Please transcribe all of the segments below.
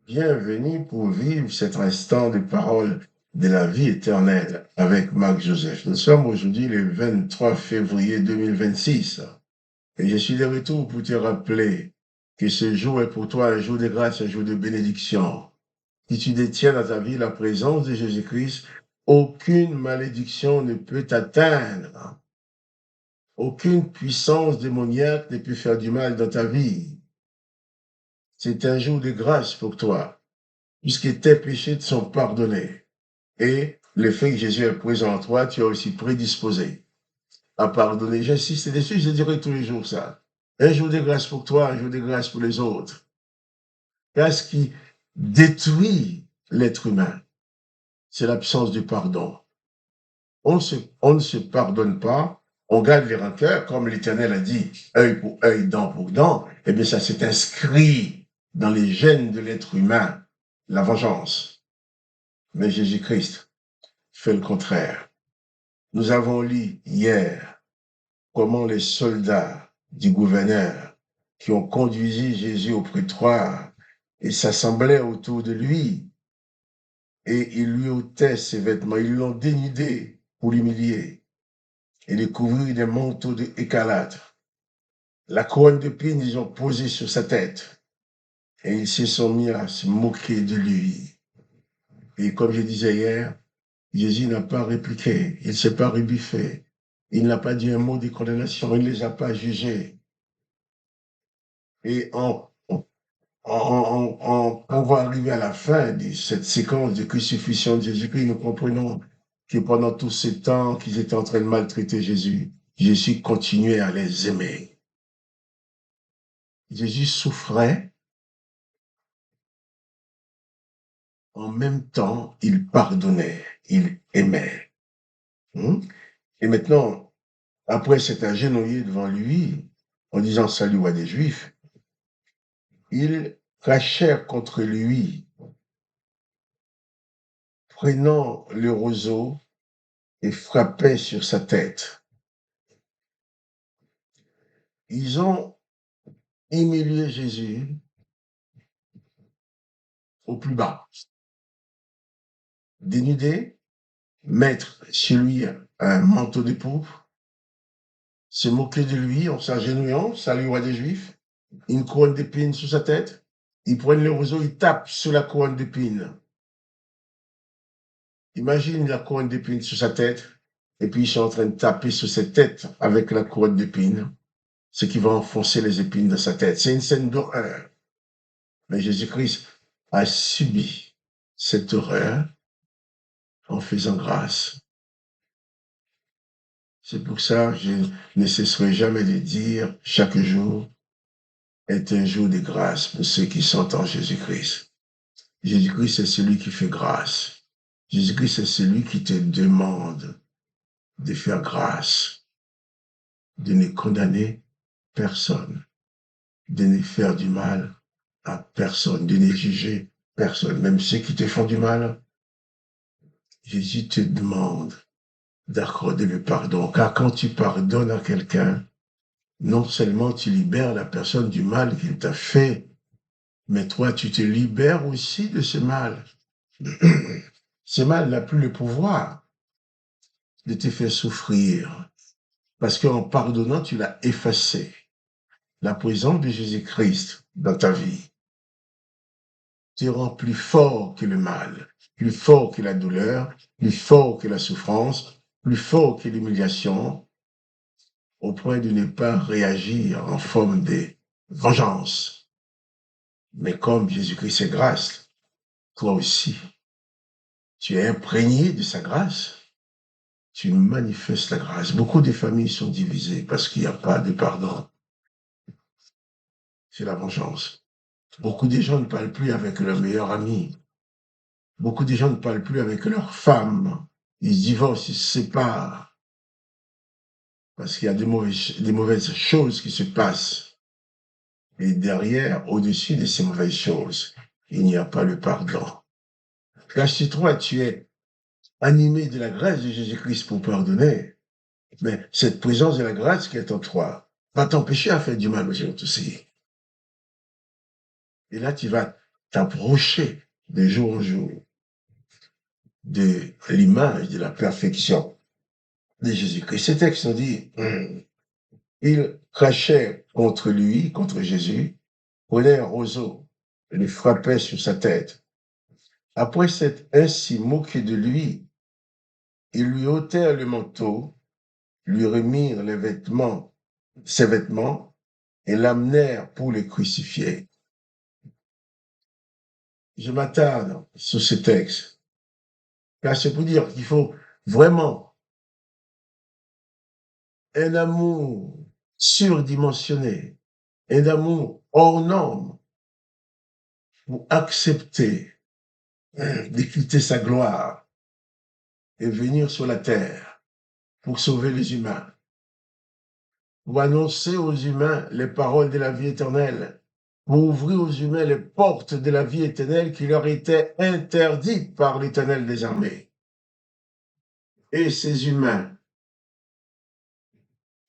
Bienvenue pour vivre cet instant de parole de la vie éternelle avec Marc Joseph. Nous sommes aujourd'hui le 23 février 2026 et je suis de retour pour te rappeler que ce jour est pour toi un jour de grâce, un jour de bénédiction. Si tu détiens dans ta vie la présence de Jésus-Christ, aucune malédiction ne peut t'atteindre. Aucune puissance démoniaque ne peut faire du mal dans ta vie. C'est un jour de grâce pour toi, puisque tes péchés te sont pardonnés. Et le fait que Jésus est présent en toi, tu es aussi prédisposé à pardonner. J'insiste dessus, je dirai tous les jours ça. Un jour de grâce pour toi, un jour de grâce pour les autres. Car ce qui détruit l'être humain, c'est l'absence du pardon. On ne se pardonne pas, on garde les rancœurs, comme l'Éternel a dit, œil pour œil, dent pour dent. Eh bien, ça s'est inscrit dans les gènes de l'être humain, la vengeance. Mais Jésus-Christ fait le contraire. Nous avons lu hier comment les soldats du gouverneur qui ont conduit Jésus au prétoire et s'assemblaient autour de lui et ils lui ôtaient ses vêtements, ils l'ont dénudé pour l'humilier et le couvrir des manteaux d'écarlate. La couronne d'épines, ils ont posé sur sa tête et ils se sont mis à se moquer de lui. Et comme je disais hier, Jésus n'a pas répliqué, il ne s'est pas rebuffé, il n'a pas dit un mot de condamnation, il ne les a pas jugés. Et on va arriver à la fin de cette séquence de crucifixion de Jésus-Christ, nous comprenons que pendant tout ce temps qu'ils étaient en train de maltraiter Jésus, Jésus continuait à les aimer. Jésus souffrait, en même temps, il pardonnait, il aimait. Et maintenant, après s'être agenouillé devant lui, en disant salut à des Juifs, ils crachèrent contre lui, prenant le roseau et frappaient sur sa tête. Ils ont humilié Jésus au plus bas, dénudé, mettre sur lui un manteau de pourpre, se moquer de lui en s'agenouillant, salut roi des Juifs, une couronne d'épines sur sa tête. Ils prennent le roseau, ils tapent sur la couronne d'épines. Imagine la couronne d'épines sur sa tête, et puis ils sont en train de taper sur cette tête avec la couronne d'épines, ce qui va enfoncer les épines dans sa tête. C'est une scène d'horreur. Mais Jésus-Christ a subi cette horreur en faisant grâce. C'est pour ça que je ne cesserai jamais de dire chaque jour est un jour de grâce pour ceux qui sont en Jésus-Christ. Jésus-Christ est celui qui fait grâce. Jésus-Christ est celui qui te demande de faire grâce, de ne condamner personne, de ne faire du mal à personne, de ne juger personne, même ceux qui te font du mal. Jésus te demande d'accorder le pardon, car quand tu pardonnes à quelqu'un, non seulement tu libères la personne du mal qu'il t'a fait, mais toi, tu te libères aussi de ce mal. Ce mal n'a plus le pouvoir de te faire souffrir, parce qu'en pardonnant, tu l'as effacé. La présence de Jésus-Christ dans ta vie te rend plus fort que le mal, plus fort que la douleur, plus fort que la souffrance, plus fort que l'humiliation, au point de ne pas réagir en forme de vengeance. Mais comme Jésus-Christ est grâce, toi aussi, tu es imprégné de sa grâce, tu manifestes la grâce. Beaucoup de familles sont divisées parce qu'il n'y a pas de pardon. C'est la vengeance. Beaucoup de gens ne parlent plus avec leur meilleur ami. Beaucoup de gens ne parlent plus avec leur femme. Ils divorcent, ils se séparent. Parce qu'il y a des mauvaises choses qui se passent. Et derrière, au-dessus de ces mauvaises choses, il n'y a pas le pardon. Car si toi, tu es animé de la grâce de Jésus-Christ pour pardonner, mais cette présence de la grâce qui est en toi va t'empêcher à faire du mal aux autres aussi. Et là, tu vas t'approcher de jour en jour de l'image de la perfection de Jésus-Christ. Ce texte nous dit, il crachait contre lui, contre Jésus, prenait un roseau, le frappait sur sa tête. Après s'être ainsi moqué de lui, ils lui ôtèrent le manteau, lui remirent ses vêtements, et l'amenèrent pour le crucifier. Je m'attarde sur ce texte, car c'est pour dire qu'il faut vraiment un amour surdimensionné, un amour hors norme pour accepter de quitter sa gloire et venir sur la terre pour sauver les humains, pour annoncer aux humains les paroles de la vie éternelle, pour ouvrir aux humains les portes de la vie éternelle qui leur étaient interdites par l'Éternel des armées. Et ces humains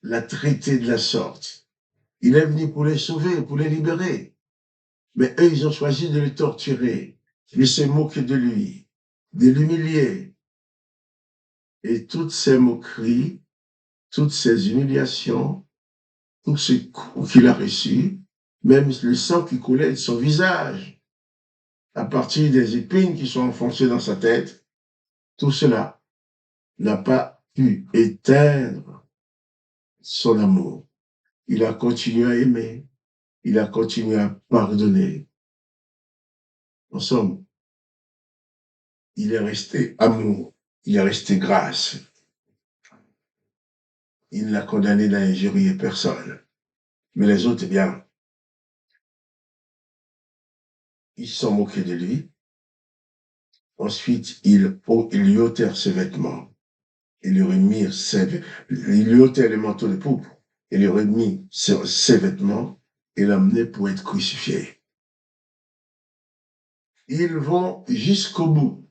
l'a traité de la sorte. Il est venu pour les sauver, pour les libérer. Mais eux, ils ont choisi de le torturer, de se moquer de lui, de l'humilier. Et toutes ces moqueries, toutes ces humiliations, tous ces coups qu'il a reçus, même le sang qui coulait de son visage, à partir des épines qui sont enfoncées dans sa tête, tout cela n'a pas pu éteindre son amour. Il a continué à aimer, il a continué à pardonner. En somme, il est resté amour, il est resté grâce. Il n'a condamné d'injurier personne. Mais les autres, eh bien, ils se sont moqués de lui. Ensuite, ils lui ôtèrent ses vêtements. Ils lui ôtèrent le manteau de pourpre. Ils lui remirent ses vêtements et l'amenaient pour être crucifié. Ils vont jusqu'au bout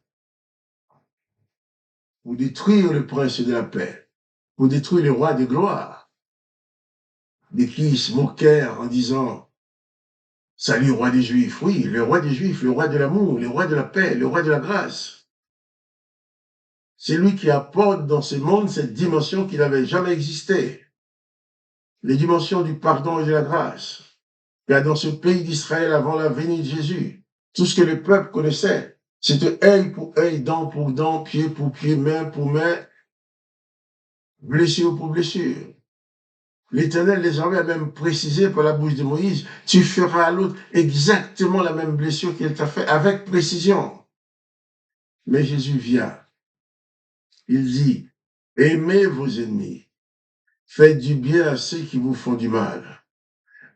pour détruire le prince de la paix, pour détruire le roi de gloire, de qui ils se moquèrent en disant « Salut, roi des Juifs ». Oui, le roi des Juifs, le roi de l'amour, le roi de la paix, le roi de la grâce. C'est lui qui apporte dans ce monde cette dimension qui n'avait jamais existé. Les dimensions du pardon et de la grâce. Car dans ce pays d'Israël, avant la venue de Jésus, tout ce que le peuple connaissait, c'était œil pour œil, dent pour dent, pied pour pied, main pour main, blessure pour blessure. L'Éternel les avait même précisé par la bouche de Moïse, tu feras à l'autre exactement la même blessure qu'il t'a fait avec précision. Mais Jésus vient. Il dit, aimez vos ennemis, faites du bien à ceux qui vous font du mal.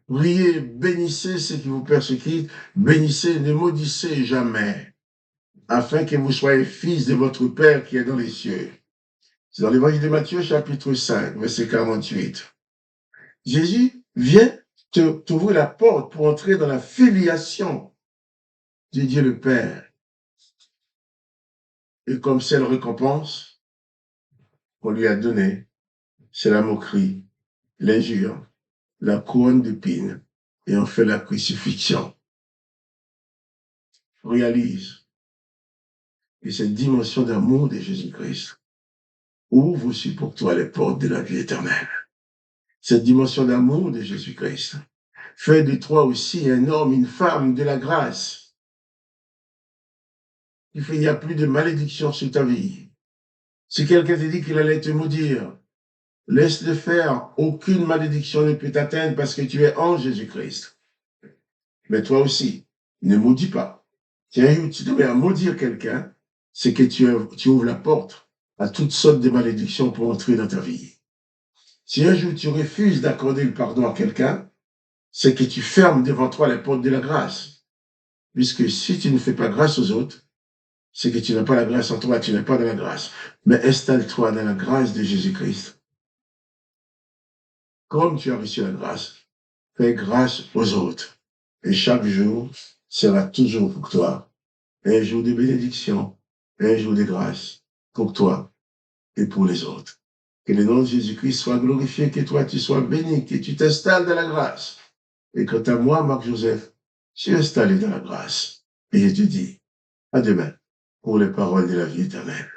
Priez, bénissez ceux qui vous persécutent, bénissez, ne maudissez jamais, afin que vous soyez fils de votre Père qui est dans les cieux. C'est dans l'évangile de Matthieu, chapitre 5, verset 48. Jésus vient t'ouvrir la porte pour entrer dans la filiation de Dieu le Père. Et comme seule récompense qu'on lui a donnée, c'est la moquerie, l'injure, la couronne d'épines et enfin la crucifixion. Réalise que cette dimension d'amour de Jésus-Christ ouvre aussi pour toi les portes de la vie éternelle. Cette dimension d'amour de Jésus-Christ fait de toi aussi un homme, une femme de la grâce. Il n'y a plus de malédiction sur ta vie. Si quelqu'un te dit qu'il allait te maudire, laisse-le faire. Aucune malédiction ne peut t'atteindre parce que tu es en Jésus-Christ. Mais toi aussi, ne maudis pas. Si un jour tu devais maudire quelqu'un, c'est que tu ouvres la porte à toutes sortes de malédictions pour entrer dans ta vie. Si un jour tu refuses d'accorder le pardon à quelqu'un, c'est que tu fermes devant toi les portes de la grâce. Puisque si tu ne fais pas grâce aux autres, c'est que tu n'as pas la grâce en toi, tu n'es pas dans la grâce. Mais installe-toi dans la grâce de Jésus-Christ. Comme tu as reçu la grâce, fais grâce aux autres. Et chaque jour sera toujours pour toi un jour de bénédiction, un jour de grâce pour toi et pour les autres. Que le nom de Jésus-Christ soit glorifié, que toi tu sois béni, que tu t'installes dans la grâce. Et quant à moi, Marc Joseph, je suis installé dans la grâce. Et je te dis à demain pour les paroles de la vie éternelle.